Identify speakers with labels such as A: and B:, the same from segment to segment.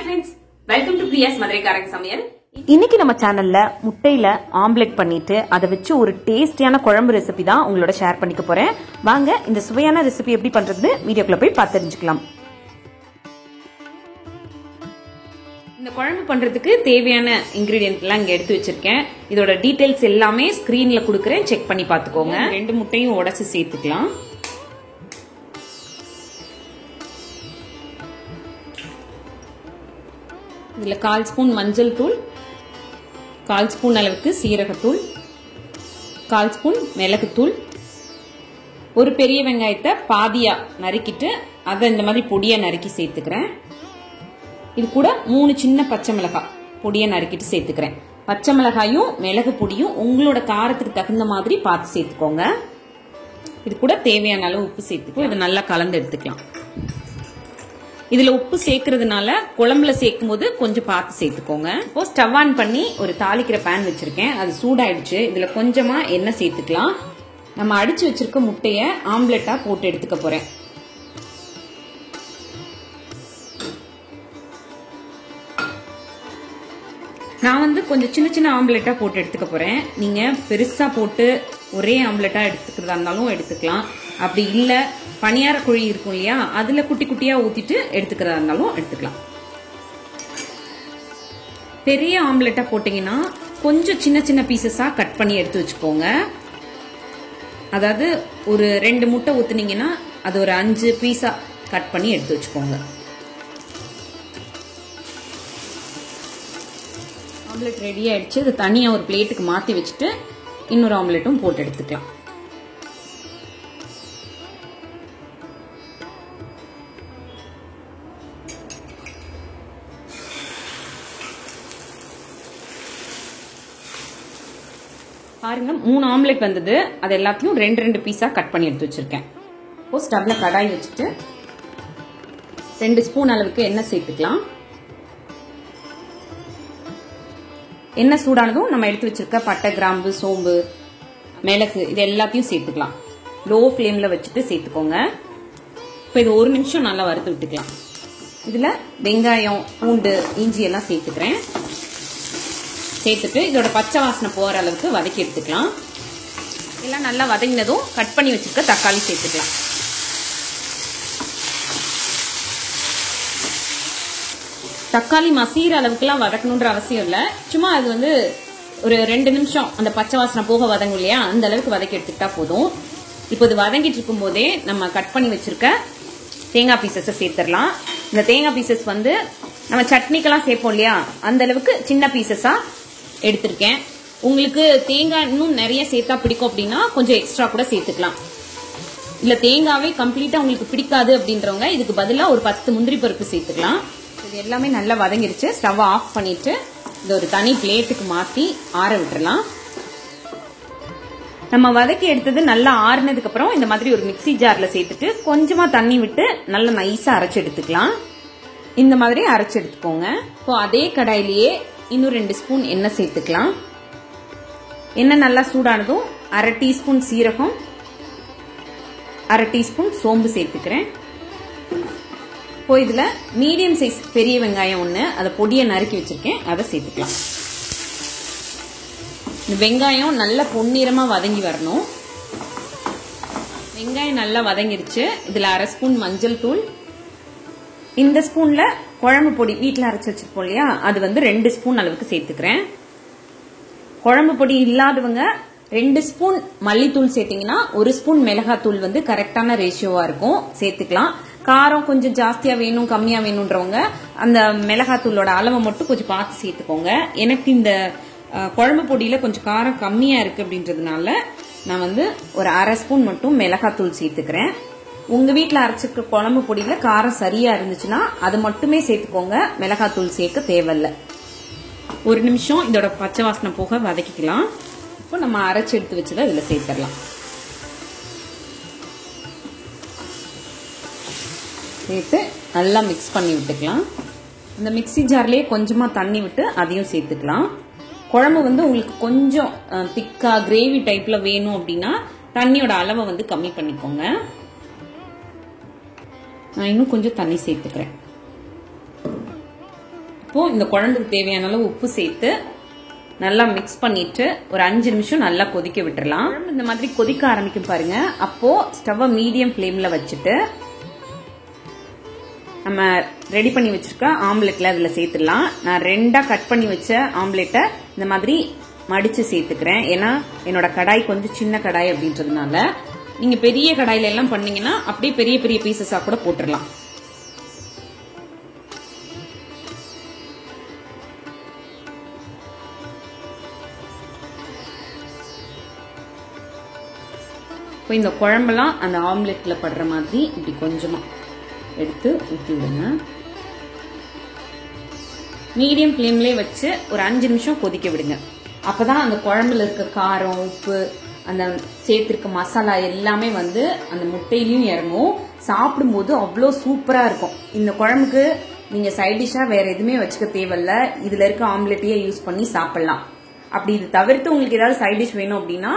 A: friends, welcome to Priya's மதுரைக்காரங்க சமையல்.
B: இன்னைக்கு நம்ம சேனல்ல முட்டையில ஆம்லெட் பண்ணிட்டு அதை வச்சு ஒரு டேஸ்டியான குழம்பு ரெசிபி தான் உங்களோட ஷேர் பண்ணிக்க போறேன். வாங்க இந்த சுவையான ரெசிபி எப்படி பண்றதுன்னு வீடியோக்குள்ள போய் பார்த்து தெரிஞ்சுக்கலாம்.
A: இந்த குழம்பு பண்றதுக்கு தேவையான இன்கிரிடியன்ட் எல்லாம் இங்க எடுத்து வச்சிருக்கேன். இதோட டீடைல்ஸ் எல்லாமே ஸ்கிரீன்ல கொடுக்கறேன், செக் பண்ணி பாத்துக்கோங்க. 2 முட்டையும் உடைச்சு சேர்த்துக்கலாம். இதுல 1/4 ஸ்பூன் மஞ்சள் தூள், 1/4 ஸ்பூன் அளவுக்கு சீரகத்தூள், 1/4 ஸ்பூன் மிளகுத்தூள், ஒரு பெரிய வெங்காயத்தை பாதியா நறுக்கிட்டு அதை இந்த மாதிரி பொடியா நறுக்கி சேர்த்துக்கிறேன். இது கூட 3 சின்ன பச்சை மிளகாய் பொடியா நறுக்கிட்டு சேர்த்துக்கிறேன். பச்சை மிளகாயும் மிளகு பொடியும் உங்களோட காரத்துக்கு தகுந்த மாதிரி பார்த்து சேர்த்துக்கோங்க. இது கூட தேவையான அளவு உப்பு சேர்த்துக்கோ. இதை நல்லா கலந்து எடுத்துக்கலாம். இதுல உப்பு சேர்க்கறதுனால குழம்புல சேர்க்கும் போது கொஞ்சம் பார்த்து சேர்த்துக்கோங்க. இப்போ ஸ்டவ் ஆன் பண்ணி ஒரு தாளிக்கிற பேன் வச்சிருக்கேன். அது சூடாயிடுச்சு. இதுல கொஞ்சமா எண்ணெய் சேர்த்துக்கலாம். நம்ம அடிச்சு வச்சிருக்க முட்டைய ஆம்லெட்டா போட்டு எடுத்துக்க போறேன். நான் கொஞ்சம் சின்ன சின்ன ஆம்லெட்டா போட்டு எடுத்துக்க போறேன். நீங்க பெருசா போட்டு ஒரே ஆம்லெட்டா எடுத்துக்கிறதா இருந்தாலும் எடுத்துக்கலாம். அப்படி இல்ல பனியார குழி இருக்கும் இல்லையா, அதுல குட்டி குட்டியா ஊத்திட்டு எடுத்துக்கிறதா இருந்தாலும் எடுத்துக்கலாம். பெரிய ஆம்லெட்டா போட்டீங்கன்னா கொஞ்சம் சின்ன சின்ன பீசஸா கட் பண்ணி எடுத்து வச்சுக்கோங்க. அதாவது ஒரு 2 முட்டை ஊத்துனீங்கன்னா அது ஒரு 5 பீஸா கட் பண்ணி எடுத்து வச்சுக்கோங்க. ஆம்லெட் ரெடி ஆயிடுச்சு. இது தனியா ஒரு பிளேட்டுக்கு மாத்தி வச்சுட்டு இன்னொரு ஆம்லெட்டும் போட்டு எடுத்துக்கலாம். பாருங்க, 3 ஆம்லெட் வந்தது. அது எல்லாத்தையும் 2 பீஸா கட் பண்ணி எடுத்து வச்சிருக்கேன். இப்போ ஸ்டவ்ல கடாய் வச்சுட்டு 2 ஸ்பூன் அளவுக்கு எண்ணெய் சேர்த்துக்கலாம். எண்ணெய் சூடானதும் நம்ம எடுத்து வச்சிருக்க பட்டை, கிராம்பு, சோம்பு, மிளகு இது எல்லாத்தையும் சேர்த்துக்கலாம். லோ ஃப்ளேம்ல வச்சுட்டு சேர்த்துக்கோங்க. இப்போ இது 1 நிமிஷம் நல்லா வறுத்து விட்டுக்கலாம். இதுல வெங்காயம், பூண்டு, இஞ்சி எல்லாம் சேர்த்துக்கிறேன். சேர்த்துட்டு இதோட பச்சை வாசனை போற அளவுக்கு வதக்கி எடுத்துக்கலாம். எல்லாம் நல்லா வதங்கினதும் கட் பண்ணி வச்சிருக்க தக்காளி சேர்த்துக்கலாம். தக்காளி மசீர அளவுக்குலாம் வதக்கணுன்ற அவசியம் இல்ல. சும்மா அது ஒரு 2 நிமிஷம் அந்த பச்சை வாசனை போக வதங்கும் இல்லையா, அந்த அளவுக்கு வதக்கி எடுத்துக்கிட்டா போதும். இப்போ இது வதங்கிட்டு இருக்கும் போதே நம்ம கட் பண்ணி வச்சிருக்க தேங்காய் பீசஸ் சேர்த்துடலாம். இந்த தேங்காய் பீசஸ் நம்ம சட்னிக்கெல்லாம் சேர்ப்போம் இல்லையா, அந்த அளவுக்கு சின்ன பீசஸா எடுத்திருக்கேன். உங்களுக்கு தேங்காய் இன்னும் நிறைய சேர்த்தா பிடிக்கும் அப்படின்னா கொஞ்சம் எக்ஸ்ட்ரா கூட சேர்த்துக்கலாம். இல்ல தேங்காவே கம்ப்ளீட்டா உங்களுக்கு பிடிக்காது அப்படின்றவங்க இதுக்கு பதிலா ஒரு 10 முந்திரி பருப்பு சேர்த்துக்கலாம். இது எல்லாமே நல்லா வதங்கிருச்சு. ஸ்டவ் ஆஃப் பண்ணிட்டு இது ஒரு தனி பிளேட்டுக்கு மாத்தி ஆற விட்டுறலாம். நம்ம வதக்கி எடுத்தது நல்லா ஆறுனதுக்கு அப்புறம் இந்த மாதிரி ஒரு மிக்ஸி ஜார்ல சேர்த்துட்டு கொஞ்சமா தண்ணி விட்டு நல்லா நைஸா அரைச்சு எடுத்துக்கலாம். இந்த மாதிரி அரைச்சு எடுத்துக்கோங்க. இப்போ அதே கடாயிலேயே இன்னும் 2 ஸ்பூன் எண்ணெய் சேர்த்துக்கலாம். எண்ணெய் நல்லா சூடானதும் 1/2 டீஸ்பூன் சீரகம், 1/2 டீஸ்பூன் சோம்பு சேர்த்துக்கிறேன். இப்போ இதுல மீடியம் சைஸ் பெரிய வெங்காயம் 1, அதை பொடியை நறுக்கி வச்சிருக்கேன், அதை சேர்த்துக்கலாம். இந்த வெங்காயம் நல்லா பொன்னிறமா வதங்கி வரணும். வெங்காயம் நல்லா வதங்கிருச்சு. இதுல 1/2 ஸ்பூன் மஞ்சள் தூள், இந்த ஸ்பூன்ல குழம்பு பொடி வீட்டில் அரைச்சு வச்சிருப்போம் இல்லையா, அது 2 ஸ்பூன் அளவுக்கு சேர்த்துக்கிறேன். குழம்பு பொடி இல்லாதவங்க 2 ஸ்பூன் மல்லித்தூள் சேர்த்தீங்கன்னா 1 ஸ்பூன் மிளகாத்தூள் கரெக்டான ரேஷியோவா இருக்கும், சேர்த்துக்கலாம். காரம் கொஞ்சம் ஜாஸ்தியா வேணும் கம்மியா வேணும்ன்றவங்க அந்த மிளகாத்தூளோட அளவை மட்டும் கொஞ்சம் பார்த்து சேர்த்துக்கோங்க. எனக்கு இந்த குழம்பு பொடியில கொஞ்சம் காரம் கம்மியா இருக்கு அப்படின்றதுனால நான் ஒரு 1/2 ஸ்பூன் மட்டும் மிளகாத்தூள் சேர்த்துக்கிறேன். உங்க வீட்டுல அரைச்சிருக்க குழம்பு பொடியில காரம் சரியா இருந்துச்சுன்னா அது மட்டுமே சேர்த்துக்கோங்க, மிளகாத்தூள் சேர்க்க தேவையில்ல. 1 நிமிஷம் இதோட பச்சை வாசனை போக வதக்கிக்கலாம். இப்போ நம்ம அரைச்சு எடுத்து வச்சதை இதுல சேர்த்துடலாம். சேர்த்து நல்லா மிக்ஸ் பண்ணி விட்டுக்கலாம். இந்த மிக்ஸி ஜார்லயே கொஞ்சமா தண்ணி விட்டு அதையும் சேர்த்துக்கலாம். குழம்பு உங்களுக்கு கொஞ்சம் திக்கா கிரேவி டைப்ல வேணும் அப்படின்னா தண்ணியோட அளவை கம்மி பண்ணிக்கோங்க. நான் இன்னும் கொஞ்சம் தண்ணி சேர்த்துக்கிறேன். இப்போ இந்த குழம்புக்கு தேவையான அளவு உப்பு சேர்த்து நல்லா மிக்ஸ் பண்ணிட்டு ஒரு 5 நிமிஷம் நல்லா கொதிக்க விட்டுறலாம். இந்த மாதிரி கொதிக்க ஆரம்பிக்கும் பாருங்க. அப்போ ஸ்டவ் மீடியம் ஃப்ளேம்ல வச்சுட்டு நம்ம ரெடி பண்ணி வச்சிருக்க ஆம்லெட்ல அதுல சேர்த்துடலாம். நான் 2ஆ கட் பண்ணி வச்ச ஆம்லெட்டை இந்த மாதிரி மடிச்சு சேர்த்துக்கிறேன். ஏன்னா என்னோட கடாய் கொஞ்சம் சின்ன கடாய் அப்படின்றதுனால. நீங்க பெரிய கடாயில எல்லாம் பண்ணீங்கன்னா அப்படியே பெரிய பெரிய பீசஸா கூட போட்டுடலாம். இப்போ இந்த குழம்பெல்லாம் அந்த ஆம்லெட்ல படுற மாதிரி இப்படி கொஞ்சமா எடுத்து ஊற்றி விடுங்க. மீடியம் ஃப்ளேம்லேயே வச்சு ஒரு 5 நிமிஷம் கொதிக்க விடுங்க. அப்பதான் அந்த குழம்புல இருக்க காரம், உப்பு, அந்த சேர்த்திருக்க மசாலா எல்லாமே வந்து அந்த முட்டையிலையும் இறங்கும். சாப்பிடும்போது அவ்வளோ சூப்பரா இருக்கும். இந்த குழம்புக்கு நீங்க சைட் டிஷ்ஷா வேற எதுவுமே வச்சுக்க தேவையில்ல. இதுல இருக்க ஆம்லெட்டையே யூஸ் பண்ணி சாப்பிடலாம். அப்படி இது தவிர்த்து உங்களுக்கு ஏதாவது சைட் டிஷ் வேணும் அப்படின்னா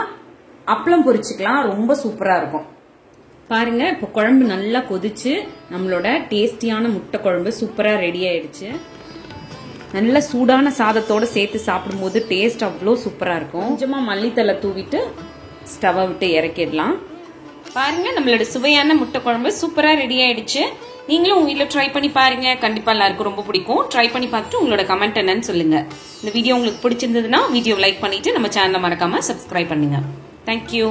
A: அப்பளம் பொரிச்சுக்கலாம். ரொம்ப சூப்பரா இருக்கும். பாருங்க, இப்போ குழம்பு நல்லா கொதிச்சு நம்மளோட டேஸ்டியான முட்டை குழம்பு சூப்பரா ரெடி ஆயிடுச்சு. நல்ல சூடான சாதத்தோட சேர்த்து சாப்பிடும்போது டேஸ்ட் அவ்வளோ சூப்பரா இருக்கும். கொஞ்சமா மல்லித்தலை தூவிட்டு ஸ்டவ்வை விட்டு இறக்கிடலாம். பாருங்க, நம்மளோட சுவையான முட்டை குழம்பு சூப்பரா ரெடி ஆயிடுச்சு. நீங்களும் உங்க வீட்டில் ட்ரை பண்ணி பாருங்க. கண்டிப்பா எல்லாருக்கும் ரொம்ப பிடிக்கும். ட்ரை பண்ணி பார்த்துட்டு உங்களோட கமெண்ட் என்னன்னு சொல்லுங்க. இந்த வீடியோ உங்களுக்கு பிடிச்சிருந்ததுன்னா வீடியோ லைக் பண்ணிட்டு நம்ம சேனலை மறக்காம சப்ஸ்கிரைப் பண்ணுங்க. Thank you.